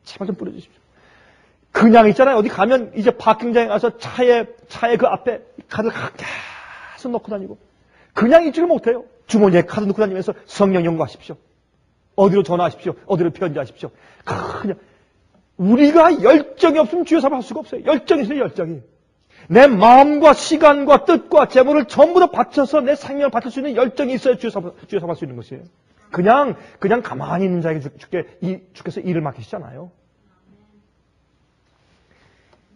제발 좀 뿌려주십시오. 그냥 있잖아요. 어디 가면 이제 파킹장에 가서 차에 그 앞에 카드를 계속 넣고 다니고 그냥 있지를 못해요. 주머니에 카드 넣고 다니면서 성령 연구하십시오. 어디로 전화하십시오. 어디로 편지하십시오. 그냥 우리가 열정이 없으면 주여 사업할 수가 없어요. 열정이 있어요. 열정이. 내 마음과 시간과 뜻과 재물을 전부 다 바쳐서 내 생명을 바칠 수 있는 열정이 있어야 주여 사업할 수 있는 것이에요. 그냥 가만히 있는 자에게 주께서 일을 맡기시잖아요.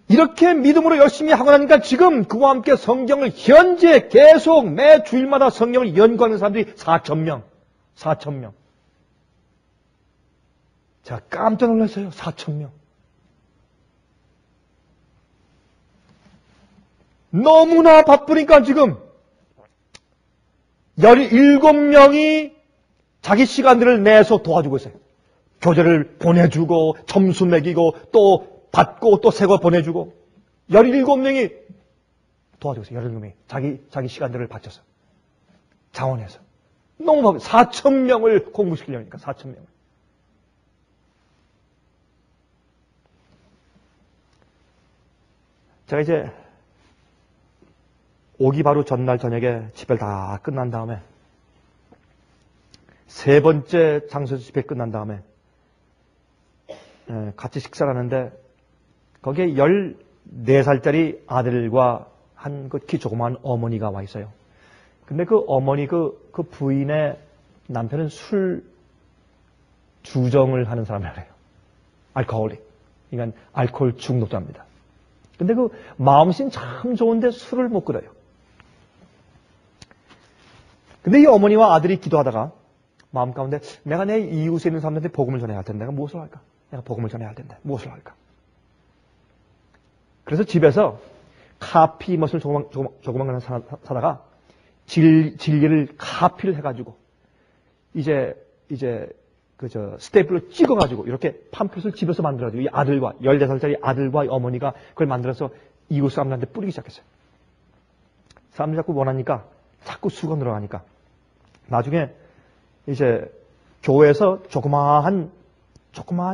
이렇게 믿음으로 열심히 하고 나니까 지금 그와 함께 성경을 현재 계속 매 주일마다 성경을 연구하는 사람들이 4,000명. 4,000명. 제가 깜짝 놀랐어요. 4,000명. 너무나 바쁘니까 지금 17명이 자기 시간들을 내서 도와주고 있어요. 교재를 보내주고 점수 매기고 또 받고 또 새 거 보내주고 17명이 도와주고 있어요. 17명이 자기 시간들을 바쳐서 자원해서 너무 바빠요. 4,000명을 공부시키려니까 4,000명을. 제가 이제 오기 바로 전날 저녁에 집회를 다 끝난 다음에 세 번째 장소 집회 끝난 다음에 같이 식사를 하는데 거기에 14살짜리 아들과 한 그 키 조그마한 어머니가 와 있어요. 근데 그 어머니 그 부인의 남편은 술 주정을 하는 사람이래요. 알코올릭. 그러니까 알코올 중독자입니다. 근데 그 마음씨는 참 좋은데 술을 못 끓여요. 근데 이 어머니와 아들이 기도하다가 마음 가운데 내가 내 이웃에 있는 사람들한테 복음을 전해야 할 텐데 내가 무엇을 할까? 내가 복음을 전해야 할 텐데 무엇을 할까? 그래서 집에서 카피 머신을 조그만 거 사다가 질기를 카피를 해가지고 이제 스테이플로 찍어가지고 이렇게 팜플렛을 집에서 만들어가지고 이 아들과 14살짜리 아들과 어머니가 그걸 만들어서 이웃 사람들한테 뿌리기 시작했어요. 사람들이 자꾸 원하니까 자꾸 수가 늘어나니까 나중에 이제 교회에서 조그마한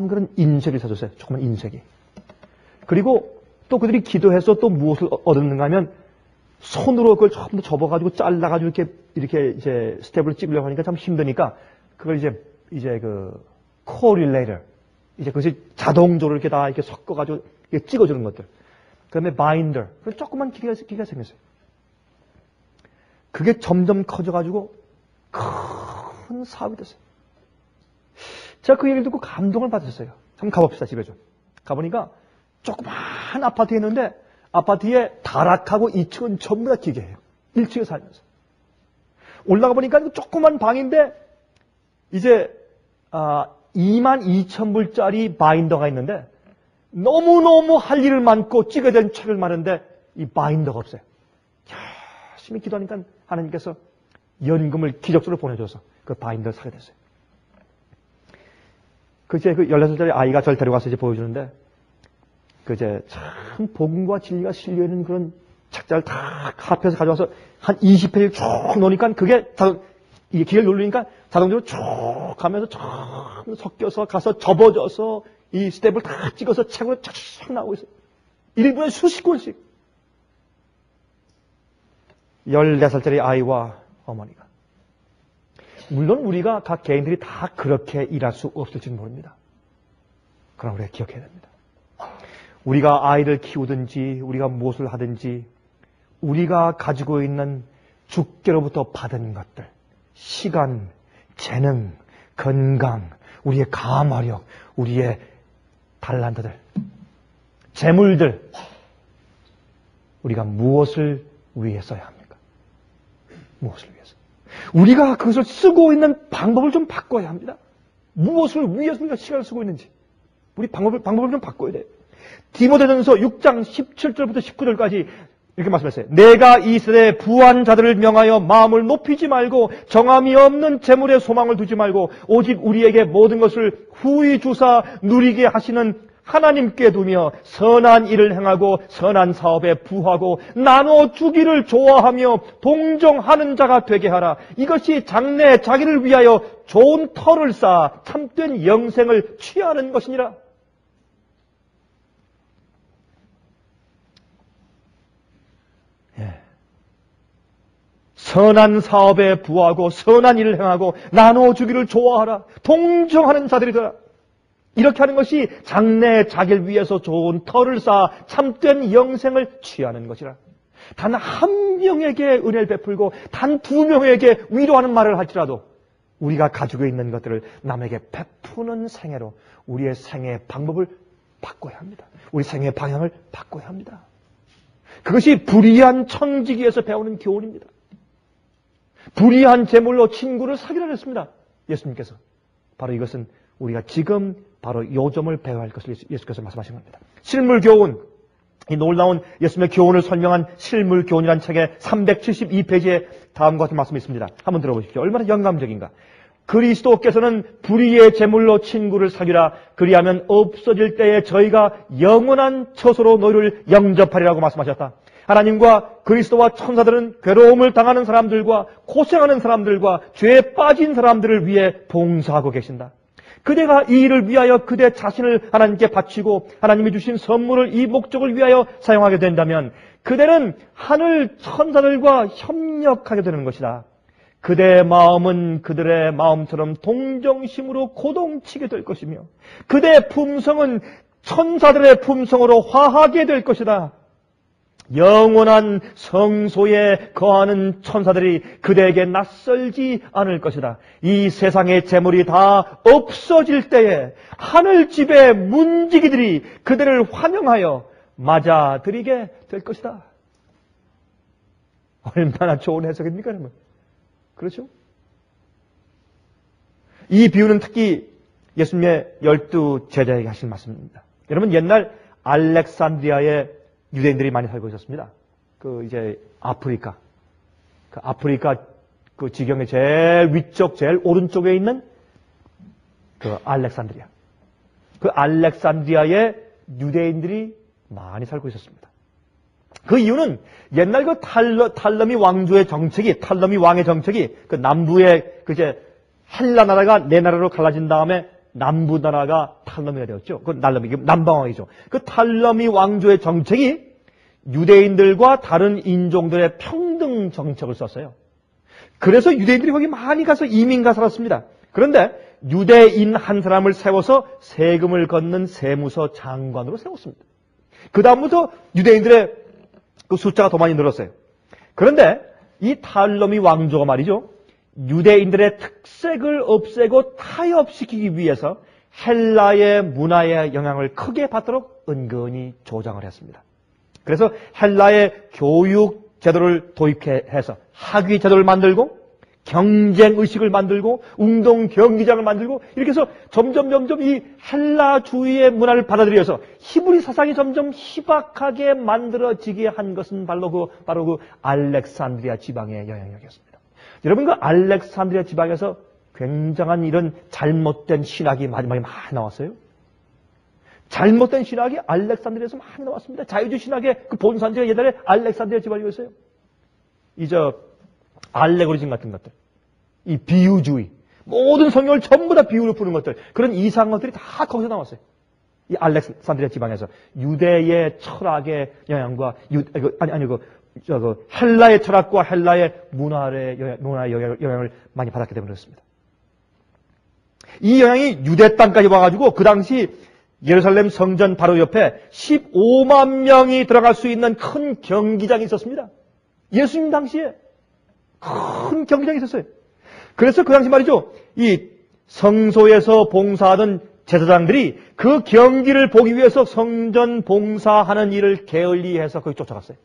그런 인쇄기를 사줬어요. 조그만 인쇄기. 그리고 또 그들이 기도해서 또 무엇을 얻었는가 하면 손으로 그걸 조금 더 접어가지고 잘라가지고 이렇게 이제 스텝을 찍으려고 하니까 참 힘드니까 그걸 이제 그 코릴레이터 이제 그것이 자동적으로 이렇게 다 이렇게 섞어가지고 이렇게 찍어주는 것들. 그다음에 바인더. 그 조그만 기계가 생겼어요. 그게 점점 커져가지고 큰 사업이 됐어요. 제가 그 얘기를 듣고 감동을 받았어요. 한번 가봅시다, 집에 좀. 가보니까 조그만 아파트에 있는데 아파트에 다락하고 2층은 전부 다 기계예요. 1층에 살면서. 올라가 보니까 조그만 방인데 이제 22,000불짜리 바인더가 있는데 너무너무 할 일을 많고 찍어야 되는 책을 많은데 이 바인더가 없어요. 열심히 기도하니까 하나님께서 연금을 기적적으로 보내줘서 그 바인더를 사게 됐어요. 그제 그 16살짜리 아이가 저를 데려가서 이제 보여주는데 그제 참 복음과 진리가 실려있는 그런 책자를 다 카피해서 가져와서 한 20페이지 쭉 놓으니까 그게 이게 기계를 누르니까 자동적으로 쭉 가면서 쭉 섞여서 가서 접어져서 이 스텝을 다 찍어서 책으로 착착 나오고 있어요. 1분에 수십 권씩. 14살짜리 아이와 어머니가. 물론 우리가 각 개인들이 다 그렇게 일할 수 없을지는 모릅니다. 그러나 우리가 기억해야 됩니다. 우리가 아이를 키우든지 우리가 무엇을 하든지 우리가 가지고 있는 주께로부터 받은 것들, 시간, 재능, 건강, 우리의 감화력, 우리의 달란트들, 재물들, 우리가 무엇을 위해 써야 합니까? 무엇을 위해서? 우리가 그것을 쓰고 있는 방법을 좀 바꿔야 합니다. 무엇을 위해서 우리가 시간을 쓰고 있는지 우리 방법을 좀 바꿔야 돼요. 디모데전서 6장 17절부터 19절까지 이렇게 말씀했어요. 내가 이 세대의 부한 자들을 명하여 마음을 높이지 말고 정함이 없는 재물에 소망을 두지 말고 오직 우리에게 모든 것을 후히 주사 누리게 하시는 하나님께 두며 선한 일을 행하고 선한 사업에 부하고 나눠 주기를 좋아하며 동정하는 자가 되게 하라. 이것이 장래 자기를 위하여 좋은 터를 쌓아 참된 영생을 취하는 것이니라. 선한 사업에 부하고 선한 일을 행하고 나눠주기를 좋아하라. 동정하는 자들이 되라. 이렇게 하는 것이 장래 자기를 위해서 좋은 터를 쌓아 참된 영생을 취하는 것이라. 단 한 명에게 은혜를 베풀고 단 두 명에게 위로하는 말을 할지라도 우리가 가지고 있는 것들을 남에게 베푸는 생애로 우리의 생애의 방법을 바꿔야 합니다. 우리 생애의 방향을 바꿔야 합니다. 그것이 불의한 청지기에서 배우는 교훈입니다. 불의한 재물로 친구를 사귀라 했습니다. 예수님께서. 바로 이것은 우리가 지금 바로 요 점을 배워야 할 것을 예수께서 말씀하신 겁니다. 실물교훈, 이 놀라운 예수님의 교훈을 설명한 실물교훈이라는 책의 372페이지에 다음과 같은 말씀이 있습니다. 한번 들어보십시오. 얼마나 영감적인가. 그리스도께서는 불의의 재물로 친구를 사귀라. 그리하면 없어질 때에 저희가 영원한 처소로 너희를 영접하리라고 말씀하셨다. 하나님과 그리스도와 천사들은 괴로움을 당하는 사람들과 고생하는 사람들과 죄에 빠진 사람들을 위해 봉사하고 계신다. 그대가 이 일을 위하여 그대 자신을 하나님께 바치고 하나님이 주신 선물을 이 목적을 위하여 사용하게 된다면 그대는 하늘 천사들과 협력하게 되는 것이다. 그대의 마음은 그들의 마음처럼 동정심으로 고동치게 될 것이며 그대의 품성은 천사들의 품성으로 화하게 될 것이다. 영원한 성소에 거하는 천사들이 그대에게 낯설지 않을 것이다. 이 세상의 재물이 다 없어질 때에 하늘집의 문지기들이 그대를 환영하여 맞아들이게 될 것이다. 얼마나 좋은 해석입니까, 여러분? 그렇죠? 이 비유는 특히 예수님의 12 제자에게 하신 말씀입니다. 여러분, 옛날 알렉산드리아에 유대인들이 많이 살고 있었습니다. 아프리카. 아프리카 그 지경의 제일 위쪽, 제일 오른쪽에 있는 그 알렉산드리아. 그 알렉산드리아에 유대인들이 많이 살고 있었습니다. 그 이유는 옛날 그 탈러미 왕조의 정책이, 탈러미 왕의 정책이 그 남부의 헬라 나라가 네 나라로 갈라진 다음에 남부 나라가 탈러미가 되었죠. 그 남방왕이죠. 그 탈러미 왕조의 정책이 유대인들과 다른 인종들의 평등 정책을 썼어요. 그래서 유대인들이 거기 많이 가서 이민가 살았습니다. 그런데 유대인 한 사람을 세워서 세금을 걷는 세무서 장관으로 세웠습니다. 그 다음부터 유대인들의 그 숫자가 더 많이 늘었어요. 그런데 이 탈러미 왕조가 말이죠. 유대인들의 특색을 없애고 타협시키기 위해서 헬라의 문화의 영향을 크게 받도록 은근히 조장을 했습니다. 그래서 헬라의 교육 제도를 도입해서 학위 제도를 만들고 경쟁의식을 만들고 운동 경기장을 만들고 이렇게 해서 점점 이 헬라주의의 문화를 받아들여서 히브리 사상이 점점 희박하게 만들어지게 한 것은 바로 그 알렉산드리아 지방의 영향력이었습니다. 여러분, 그 알렉산드리아 지방에서 굉장한 이런 잘못된 신학이 마지막에 많이 나왔어요. 잘못된 신학이 알렉산드리아에서 많이 나왔습니다. 자유주의 신학의 그 본산지가 옛날에 알렉산드리아 지방이었어요. 알레고리즘 같은 것들, 이 비유주의, 모든 성경을 전부 다 비유로 푸는 것들, 그런 이상한 것들이 다 거기서 나왔어요. 이 알렉산드리아 지방에서 유대의 철학의 영향과 헬라의 철학과 헬라의 문화의 영향을 많이 받았기 때문에 그렇습니다. 이 영향이 유대 땅까지 와가지고 그 당시 예루살렘 성전 바로 옆에 15만 명이 들어갈 수 있는 큰 경기장이 있었습니다. 예수님 당시에 큰 경기장이 있었어요. 그래서 그 당시 말이죠. 이 성소에서 봉사하던 제사장들이 그 경기를 보기 위해서 성전 봉사하는 일을 게을리해서 거기 쫓아갔어요.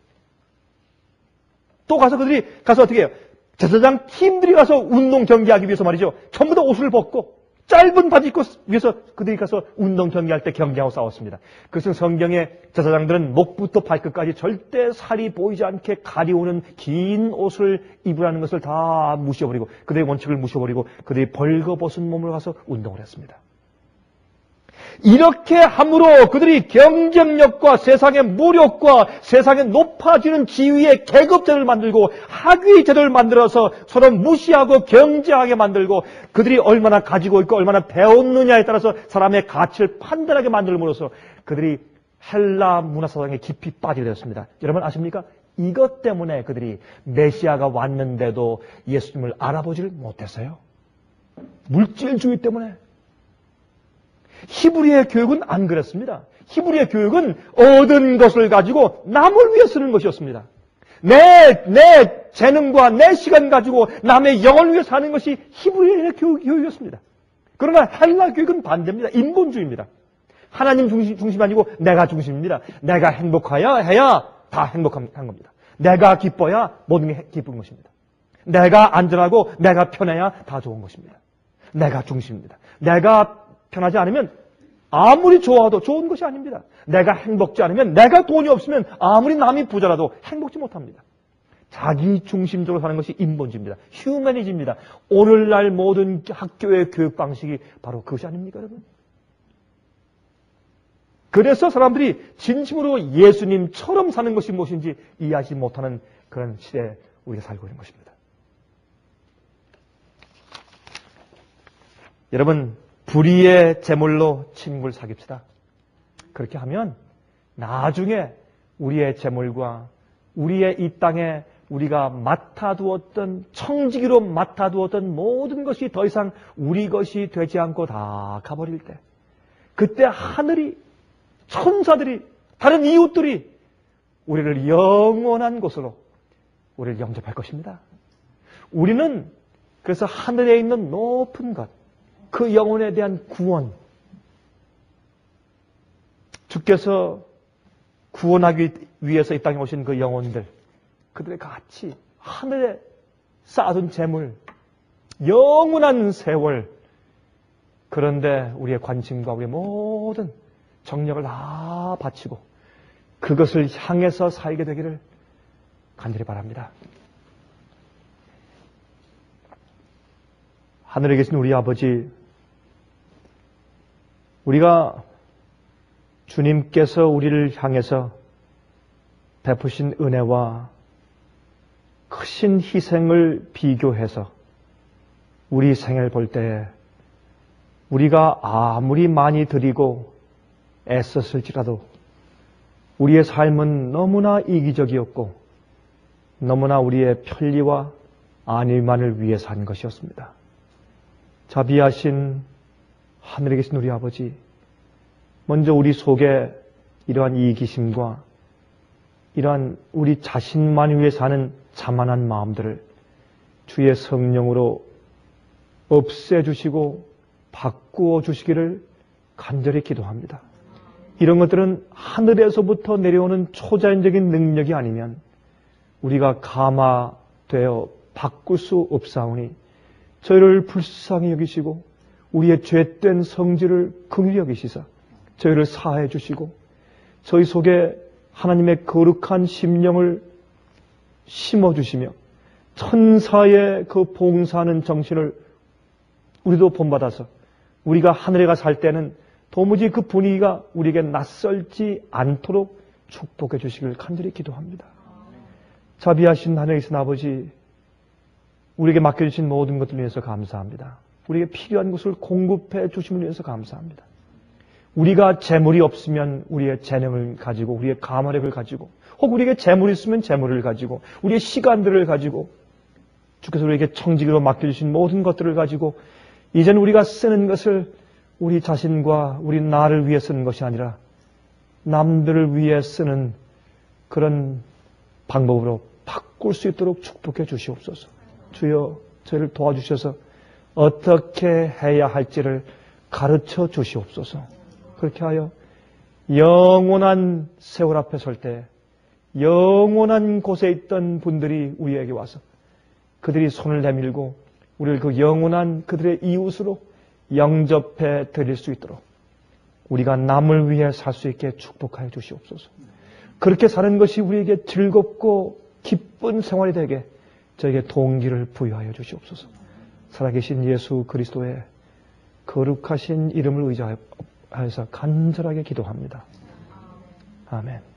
또 그들이 가서 어떻게 해요? 제사장 팀들이 가서 운동 경기하기 위해서 말이죠. 전부 다 옷을 벗고 짧은 바지 입고 위해서 그들이 가서 운동 경기할 때 경기하고 싸웠습니다. 그래서 성경의 제사장들은 목부터 발끝까지 절대 살이 보이지 않게 가려오는 긴 옷을 입으라는 것을 다 무시해버리고 그들의 원칙을 무시해버리고 그들이 벌거벗은 몸을 가서 운동을 했습니다. 이렇게 함으로 그들이 경쟁력과 세상의 무력과 세상의 높아지는 지위의 계급제를 만들고 학위 제도를 만들어서 서로 무시하고 경쟁하게 만들고 그들이 얼마나 가지고 있고 얼마나 배웠느냐에 따라서 사람의 가치를 판단하게 만들므로써 그들이 헬라 문화사상에 깊이 빠지게 되었습니다. 여러분 아십니까? 이것 때문에 그들이 메시아가 왔는데도 예수님을 알아보지를 못했어요. 물질주의 때문에. 히브리의 교육은 안 그랬습니다. 히브리의 교육은 얻은 것을 가지고 남을 위해 쓰는 것이었습니다. 내 재능과 내 시간 가지고 남의 영을 위해 사는 것이 히브리의 교육이었습니다. 그러나 헬라 교육은 반대입니다. 인본주의입니다. 하나님 중심이 아니고 내가 중심입니다. 내가 행복하여 해야 다 행복한 겁니다. 내가 기뻐야 모든 게 기쁜 것입니다. 내가 안전하고 내가 편해야 다 좋은 것입니다. 내가 중심입니다. 내가 편하지 않으면 아무리 좋아도 좋은 것이 아닙니다. 내가 행복지 않으면 내가 돈이 없으면 아무리 남이 부자라도 행복지 못합니다. 자기 중심적으로 사는 것이 인본주의입니다. 휴머니즘입니다. 오늘날 모든 학교의 교육 방식이 바로 그것이 아닙니까, 여러분? 그래서 사람들이 진심으로 예수님처럼 사는 것이 무엇인지 이해하지 못하는 그런 시대에 우리가 살고 있는 것입니다. 여러분, 불의의 재물로 친구를 사귀읍시다. 그렇게 하면 나중에 우리의 재물과 우리의 이 땅의 우리가 맡아두었던, 청지기로 맡아두었던 모든 것이 더 이상 우리 것이 되지 않고 다 가버릴 때, 그때 하늘이, 천사들이, 다른 이웃들이 우리를 영원한 곳으로 우리를 영접할 것입니다. 우리는 그래서 하늘에 있는 높은 것, 그 영혼에 대한 구원, 주께서 구원하기 위해서 이 땅에 오신 그 영혼들, 그들의 가치, 하늘에 쌓아둔 재물, 영원한 세월, 그런데 우리의 관심과 우리의 모든 정력을 다 바치고 그것을 향해서 살게 되기를 간절히 바랍니다. 하늘에 계신 우리 아버지, 우리가 주님께서 우리를 향해서 베푸신 은혜와 크신 희생을 비교해서 우리 생애를 볼 때에 우리가 아무리 많이 드리고 애썼을지라도 우리의 삶은 너무나 이기적이었고 너무나 우리의 편리와 안위만을 위해 산 것이었습니다. 자비하신 하늘에 계신 우리 아버지, 먼저 우리 속에 이러한 이기심과 이러한 우리 자신만 위해 사는 자만한 마음들을 주의 성령으로 없애주시고 바꾸어 주시기를 간절히 기도합니다. 이런 것들은 하늘에서부터 내려오는 초자연적인 능력이 아니면 우리가 감화되어 바꿀 수 없사오니 저희를 불쌍히 여기시고 우리의 죄된 성질을 긍휼히 여기시사 저희를 사해 주시고 저희 속에 하나님의 거룩한 심령을 심어주시며 천사의 그 봉사하는 정신을 우리도 본받아서 우리가 하늘에 가 살 때는 도무지 그 분위기가 우리에게 낯설지 않도록 축복해 주시길 간절히 기도합니다. 자비하신 하늘에 계신 아버지, 우리에게 맡겨주신 모든 것들 위해서 감사합니다. 우리에게 필요한 것을 공급해 주심을 위해서 감사합니다. 우리가 재물이 없으면 우리의 재능을 가지고 우리의 감화력을 가지고 혹 우리에게 재물이 있으면 재물을 가지고 우리의 시간들을 가지고 주께서 우리에게 청지기로 맡겨주신 모든 것들을 가지고 이제는 우리가 쓰는 것을 우리 자신과 우리 나를 위해 쓰는 것이 아니라 남들을 위해 쓰는 그런 방법으로 바꿀 수 있도록 축복해 주시옵소서. 주여, 저희를 도와주셔서 어떻게 해야 할지를 가르쳐 주시옵소서. 그렇게 하여 영원한 세월 앞에 설 때 영원한 곳에 있던 분들이 우리에게 와서 그들이 손을 내밀고 우리를 그 영원한 그들의 이웃으로 영접해 드릴 수 있도록 우리가 남을 위해 살 수 있게 축복하여 주시옵소서. 그렇게 사는 것이 우리에게 즐겁고 기쁜 생활이 되게 저에게 동기를 부여하여 주시옵소서. 살아계신 예수 그리스도의 거룩하신 이름을 의지하여서 간절하게 기도합니다. 아멘.